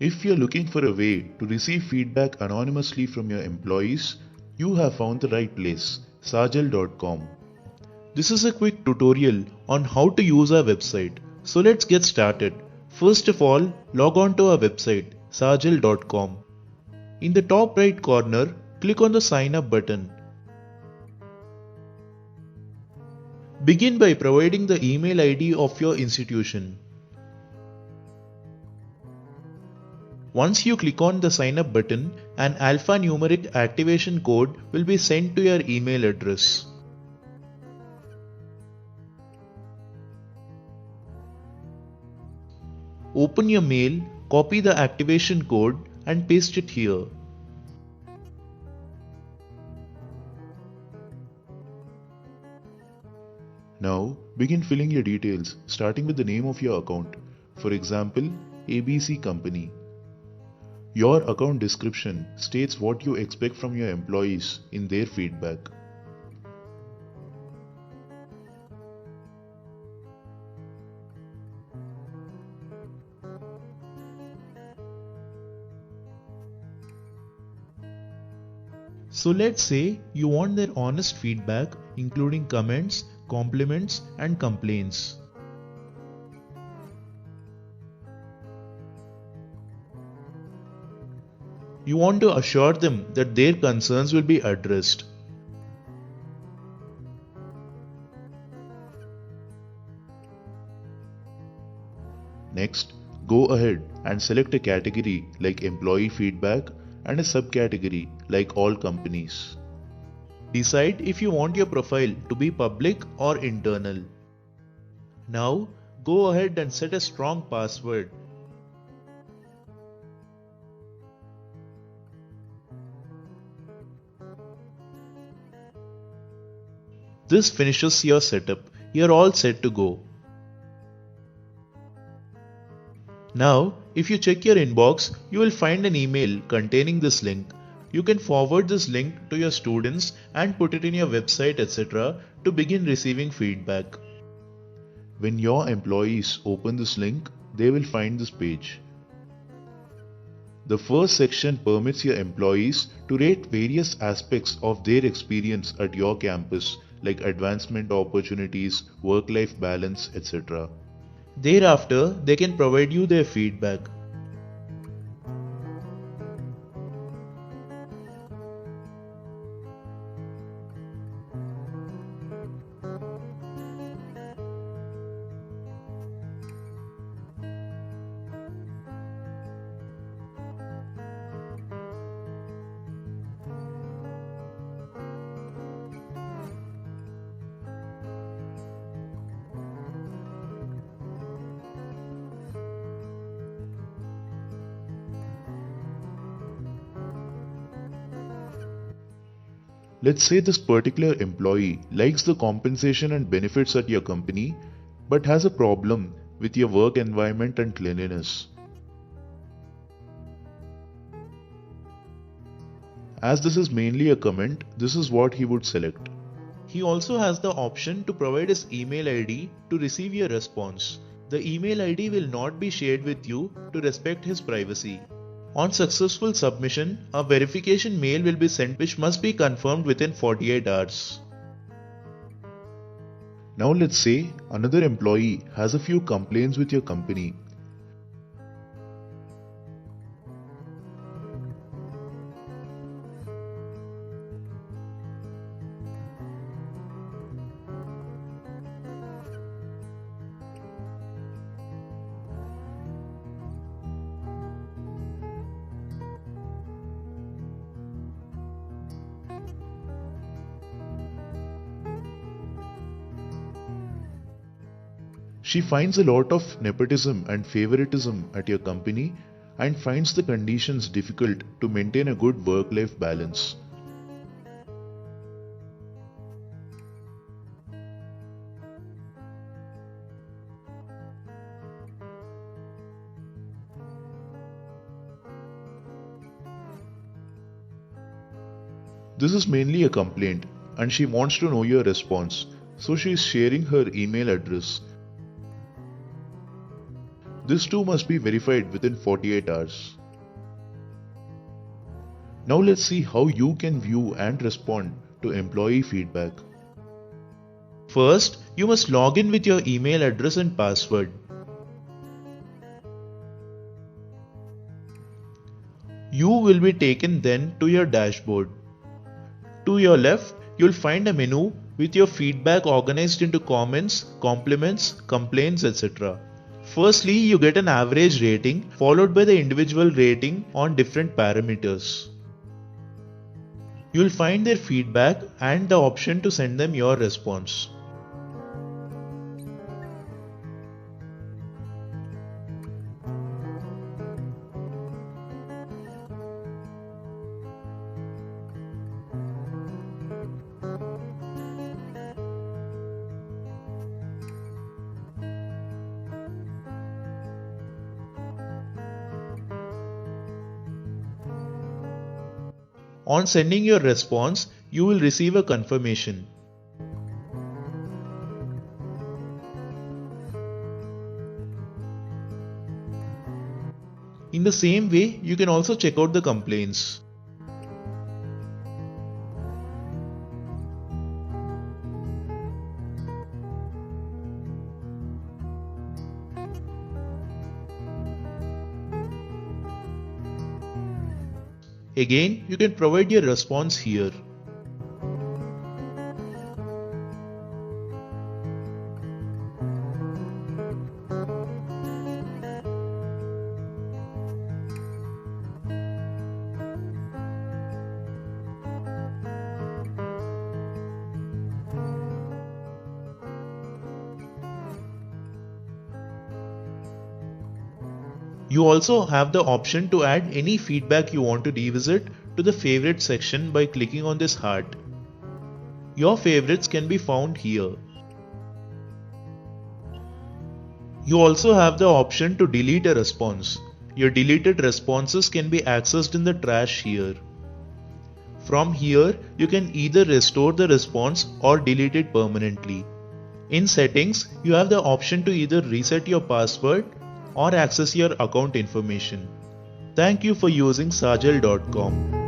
If you're looking for a way to receive feedback anonymously from your employees, you have found the right place, Sajal.com. This is a quick tutorial on how to use our website. So let's get started. First of all, log on to our website, Sajal.com. In the top right corner, click on the sign up button. Begin by providing the email ID of your institution. Once you click on the sign up button, an alphanumeric activation code will be sent to your email address. Open your mail, copy the activation code and paste it here. Now begin filling your details, starting with the name of your account. For example, ABC Company. Your account description states what you expect from your employees in their feedback. So let's say you want their honest feedback, including comments, compliments, and complaints. You want to assure them that their concerns will be addressed. Next, go ahead and select a category like employee feedback and a subcategory like all companies. Decide if you want your profile to be public or internal. Now, go ahead and set a strong password. This finishes your setup. You're all set to go. Now, if you check your inbox, you will find an email containing this link. You can forward this link to your students and put it in your website, etc. to begin receiving feedback. When your employees open this link, they will find this page. The first section permits your employees to rate various aspects of their experience at your campus, like advancement opportunities, work-life balance, etc. Thereafter, they can provide you their feedback. Let's say this particular employee likes the compensation and benefits at your company, but has a problem with your work environment and cleanliness. As this is mainly a comment, this is what he would select. He also has the option to provide his email ID to receive your response. The email ID will not be shared with you to respect his privacy. On successful submission, a verification mail will be sent which must be confirmed within 48 hours. Now let's say another employee has a few complaints with your company. She finds a lot of nepotism and favoritism at your company and finds the conditions difficult to maintain a good work-life balance. This is mainly a complaint and she wants to know your response, so she is sharing her email address. This too must be verified within 48 hours. Now let's see how you can view and respond to employee feedback. First, you must log in with your email address and password. You will be taken then to your dashboard. To your left, you'll find a menu with your feedback organized into comments, compliments, complaints, etc. Firstly, you get an average rating followed by the individual rating on different parameters. You'll find their feedback and the option to send them your response. On sending your response, you will receive a confirmation. In the same way, you can also check out the complaints. Again, you can provide your response here. You also have the option to add any feedback you want to revisit to the favorite section by clicking on this heart. Your favorites can be found here. You also have the option to delete a response. Your deleted responses can be accessed in the trash here. From here, you can either restore the response or delete it permanently. In settings, you have the option to either reset your password or access your account information. Thank you for using Sajal.com.